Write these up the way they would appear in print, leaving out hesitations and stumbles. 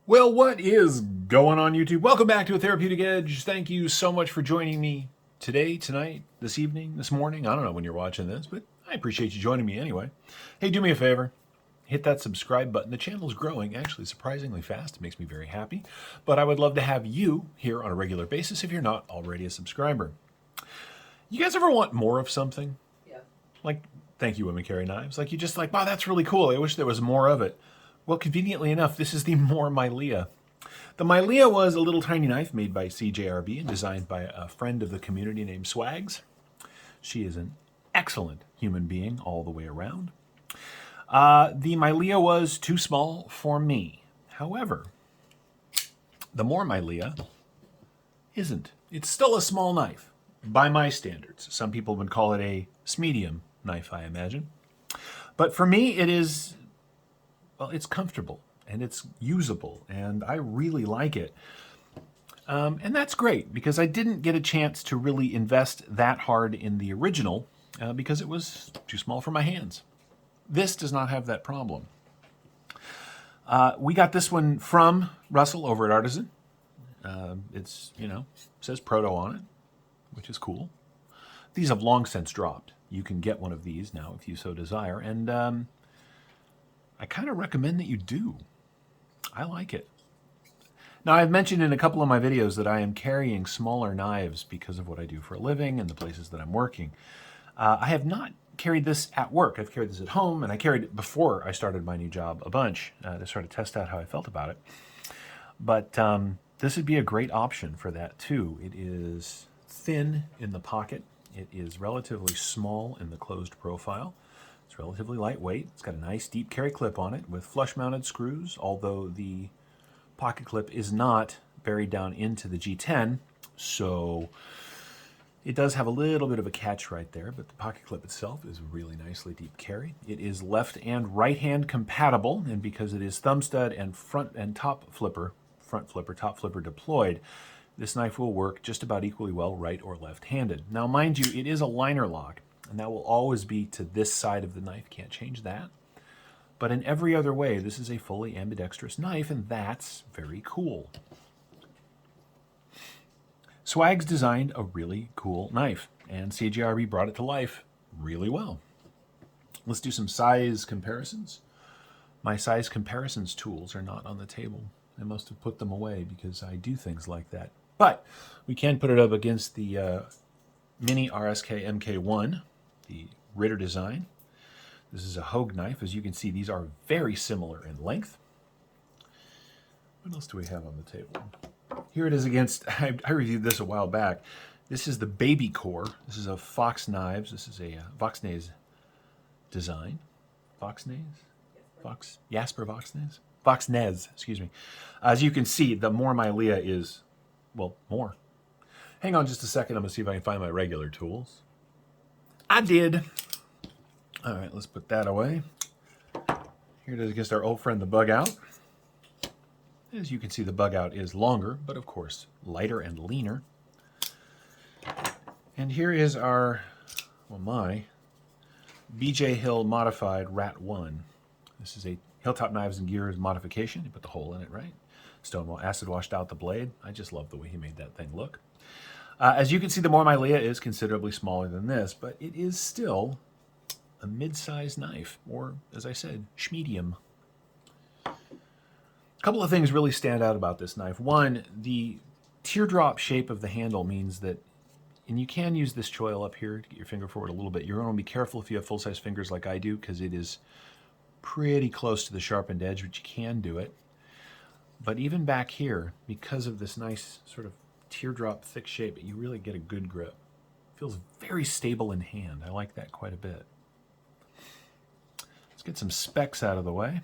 Well, what is going on, YouTube? Welcome back to A Therapeutic Edge. Thank you so much for joining me today, tonight, this evening, this morning. I don't know when you're watching this, but I appreciate you joining me anyway. Hey, do me a favor. Hit that subscribe button. The channel's growing, actually, surprisingly fast. It makes me very happy. But I would love to have you here on a regular basis if you're not already a subscriber. You guys ever want more of something? Yeah. Like, thank you, Women Carry Knives. Like, you just like, wow, that's really cool. I wish there was more of it. Well, conveniently enough, this is the More-Mylia. The Maileah was a little tiny knife made by CJRB and designed by a friend of the community named Swags. She is an excellent human being all the way around. The Maileah was too small for me. However, the More-Mylia isn't. It's still a small knife by my standards. Some people would call it a medium knife, I imagine. But for me, it is... well, it's comfortable and it's usable and I really like it. And that's great because I didn't get a chance to really invest that hard in the original because it was too small for my hands. This does not have that problem. We got this one from Russell over at Artisan. It's, says Proto on it, which is cool. These have long since dropped. You can get one of these now if you so desire. And I kind of recommend that you do. I like it. Now, I've mentioned in a couple of my videos that I am carrying smaller knives because of what I do for a living and the places that I'm working. I have not carried this at work. I've carried this at home, and I carried it before I started my new job a bunch to sort of test out how I felt about it. But this would be a great option for that, too. It is thin in the pocket. It is relatively small in the closed profile. It's relatively lightweight. It's got a nice deep carry clip on it with flush-mounted screws, although the pocket clip is not buried down into the G10, so it does have a little bit of a catch right there, but the pocket clip itself is really nicely deep carry. It is left and right hand compatible, and because it is thumb stud and front flipper, top flipper deployed, this knife will work just about equally well right or left-handed. Now, mind you, it is a liner lock. And that will always be to this side of the knife. Can't change that. But in every other way, this is a fully ambidextrous knife, and that's very cool. Swags designed a really cool knife, and CJRB brought it to life really well. Let's do some size comparisons. My size comparisons tools are not on the table. I must have put them away because I do things like that. But we can put it up against the Mini RSK MK1. The Ritter design. This is a Hogue knife. As you can see, these are very similar in length. What else do we have on the table? Here it is against, I reviewed this a while back. This is the Baby Core. This is a Fox Knives. This is a Voxnaze design. Jasper Voxnaze? Voxnez, excuse me. As you can see, the More-Mylia is, well, more. Hang on just a second. I'm going to see if I can find my regular tools. I did. All right, let's put that away. Here it is against our old friend, the Bug Out. As you can see, the Bug Out is longer, but of course, lighter and leaner. And here is our, my BJ Hill modified Rat 1. This is a Hilltop Knives and Gears modification. You put the hole in it, right? Stonewall acid washed out the blade. I just love the way he made that thing look. As you can see, the More-Mylia is considerably smaller than this, but it is still a mid-sized knife, or, as I said, schmedium. A couple of things really stand out about this knife. One, the teardrop shape of the handle means that, and you can use this choil up here to get your finger forward a little bit. You're going to be careful if you have full-size fingers like I do, because it is pretty close to the sharpened edge, but you can do it. But even back here, because of this nice sort of teardrop thick shape, you really get a good grip. Feels very stable in hand. I like that quite a bit. Let's get some specs out of the way.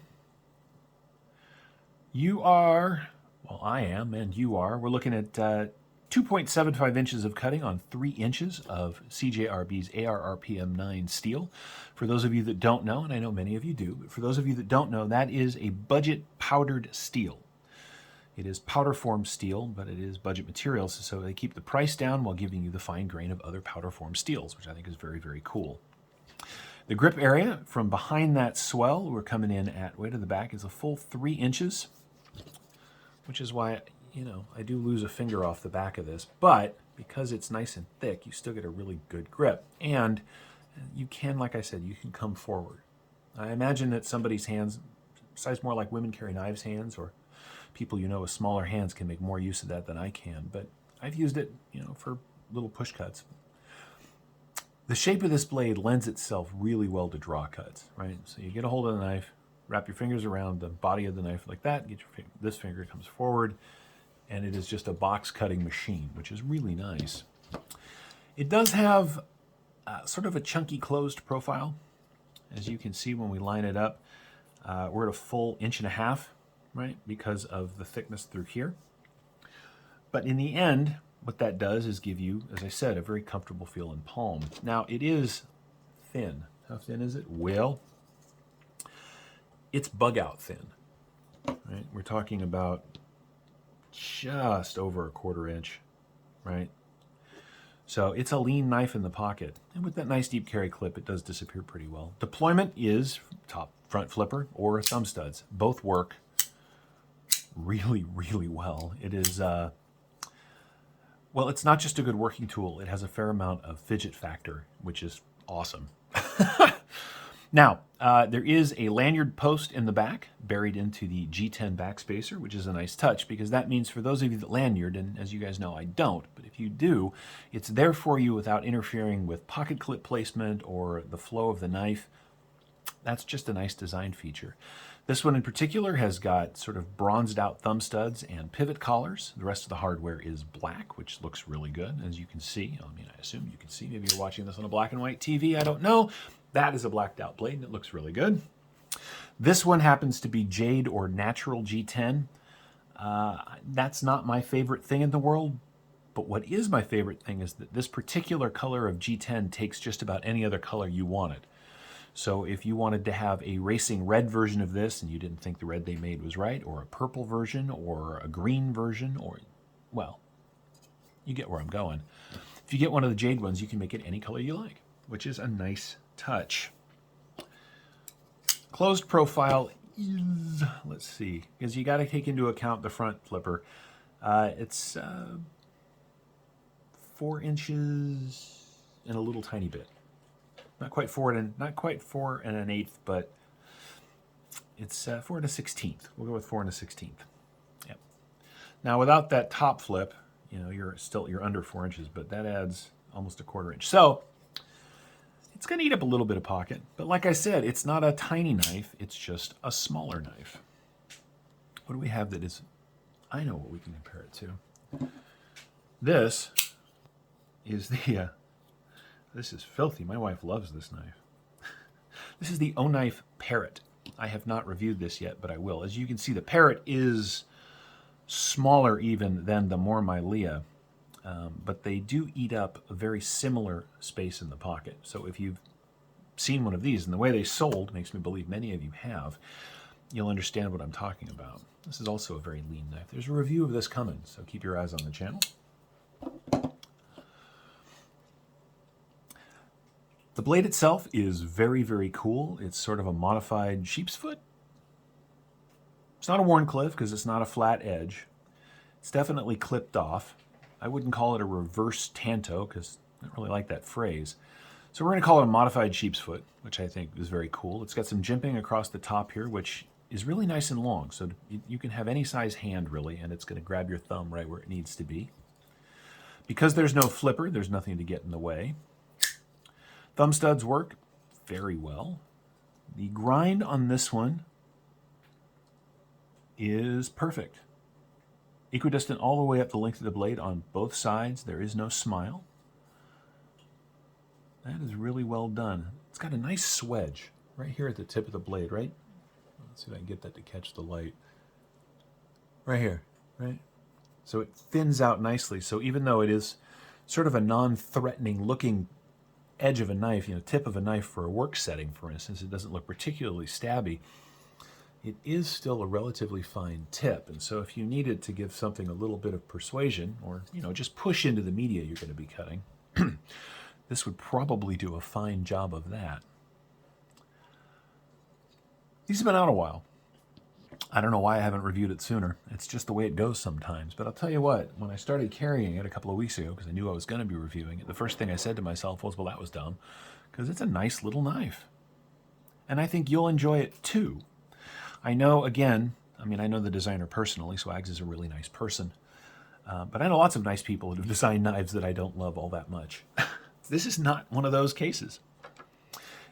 You are, well, I am, and you are. We're looking at 2.75 inches of cutting on 3 inches of CJRB's ARRPM 9 steel. For those of you that don't know, and I know many of you do, but for those of you that don't know, that is a budget powdered steel. It is powder form steel, but it is budget materials, so they keep the price down while giving you the fine grain of other powder form steels, which I think is very, very cool. The grip area from behind that swell, we're coming in at, way to the back, is a full 3 inches. which is why, you know, I do lose a finger off the back of this, but because it's nice and thick, you still get a really good grip. And you can, like I said, you can come forward. I imagine that somebody's hands, size more like women carry knives hands, or people you know with smaller hands can make more use of that than I can, but I've used it, you know, for little push cuts. The shape of this blade lends itself really well to draw cuts, right? So you get a hold of the knife, wrap your fingers around the body of the knife like that, get your this finger comes forward, and it is just a box cutting machine, which is really nice. It does have sort of a chunky closed profile. As you can see when we line it up, we're at a full 1.5 inches, right? Because of the thickness through here. But in the end, what that does is give you, as I said, a very comfortable feel in palm. Now, it is thin. How thin is it? Well, it's bug out thin, right? We're talking about just over 1/4 inch, right? So it's a lean knife in the pocket. And with that nice deep carry clip, it does disappear pretty well. Deployment is top front flipper or thumb studs. Both work really, really well. It is, well, it's not just a good working tool. It has a fair amount of fidget factor, which is awesome. Now, there is a lanyard post in the back buried into the G10 backspacer, which is a nice touch because that means for those of you that lanyard, and as you guys know, I don't, but if you do, it's there for you without interfering with pocket clip placement or the flow of the knife. That's just a nice design feature. This one in particular has got sort of bronzed out thumb studs and pivot collars. The rest of the hardware is black, which looks really good, as you can see. I mean, I assume you can see. Maybe you're watching this on a black and white TV. I don't know. That is a blacked out blade, and it looks really good. This one happens to be Jade or Natural G10. That's not my favorite thing in the world, but what is my favorite thing is that this particular color of G10 takes just about any other color you wanted. So if you wanted to have a racing red version of this and you didn't think the red they made was right, or a purple version, or a green version, or, well, you get where I'm going. If you get one of the Jade ones, you can make it any color you like, which is a nice touch. Closed profile is, let's see, because you got to take into account the front flipper. It's 4 inches and a little tiny bit. Not quite 4 and 1/8, but it's 4 1/16. We'll go with 4 1/16. Yep. Now without that top flip, you know, you're under 4 inches, but that adds almost 1/4 inch. So it's going to eat up a little bit of pocket, but like I said, it's not a tiny knife. It's just a smaller knife. What do we have that is? I know what we can compare it to. This is the. This is filthy. My wife loves this knife. This is the O-Knife Parrot. I have not reviewed this yet, but I will. As you can see, the Parrot is smaller even than the More-Mylia, but they do eat up a very similar space in the pocket. So if you've seen one of these, and the way they sold makes me believe many of you have, you'll understand what I'm talking about. This is also a very lean knife. There's a review of this coming, so keep your eyes on the channel. The blade itself is very, very cool. It's sort of a modified sheep's foot. It's not a Wharncliffe because it's not a flat edge. It's definitely clipped off. I wouldn't call it a reverse tanto because I don't really like that phrase. So we're going to call it a modified sheep's foot, which I think is very cool. It's got some jimping across the top here, which is really nice and long. So you can have any size hand really, and it's going to grab your thumb right where it needs to be. Because there's no flipper, there's nothing to get in the way. Thumb studs work very well. The grind on this one is perfect. Equidistant all the way up the length of the blade on both sides. There is no smile. That is really well done. It's got a nice swedge right here at the tip of the blade, right? Let's see if I can get that to catch the light. Right here, right? So it thins out nicely. So even though it is sort of a non-threatening looking edge of a knife, you know, tip of a knife for a work setting, for instance, it doesn't look particularly stabby. It is still a relatively fine tip, and so if you needed to give something a little bit of persuasion, or, you know, just push into the media you're going to be cutting, this would probably do a fine job of that. These have been out a while. I don't know why I haven't reviewed it sooner. It's just the way it goes sometimes. But I'll tell you what, when I started carrying it a couple of weeks ago, because I knew I was going to be reviewing it, the first thing I said to myself was, well, that was dumb, because it's a nice little knife. And I think you'll enjoy it too. I know, again, I know the designer personally, so Ags is a really nice person. But I know lots of nice people who have designed knives that I don't love all that much. This is not one of those cases.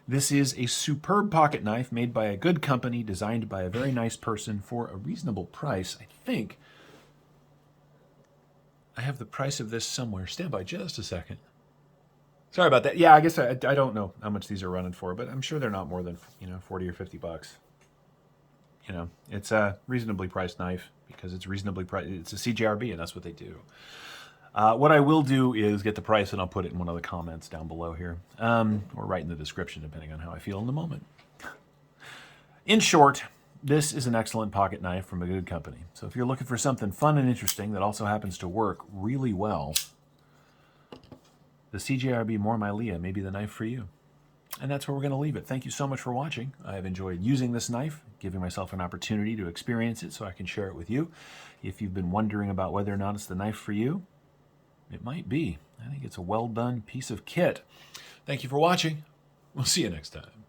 This is a superb pocket knife made by a good company, designed by a very nice person for a reasonable price. I think I have the price of this somewhere. Stand by just a second. Sorry about that. Yeah, I guess I don't know how much these are running for, but I'm sure they're not more than 40 or 50 bucks. It's a reasonably priced knife because it's reasonably priced. It's a CJRB, and that's what they do. What I will do is get the price, and I'll put it in one of the comments down below here, or right in the description, depending on how I feel in the moment. In short, this is an excellent pocket knife from a good company. So if you're looking for something fun and interesting that also happens to work really well, the CJRB More-Mylia may be the knife for you. And that's where we're going to leave it. Thank you so much for watching. I have enjoyed using this knife, giving myself an opportunity to experience it so I can share it with you. If you've been wondering about whether or not it's the knife for you, it might be. I think it's a well-done piece of kit. Thank you for watching. We'll see you next time.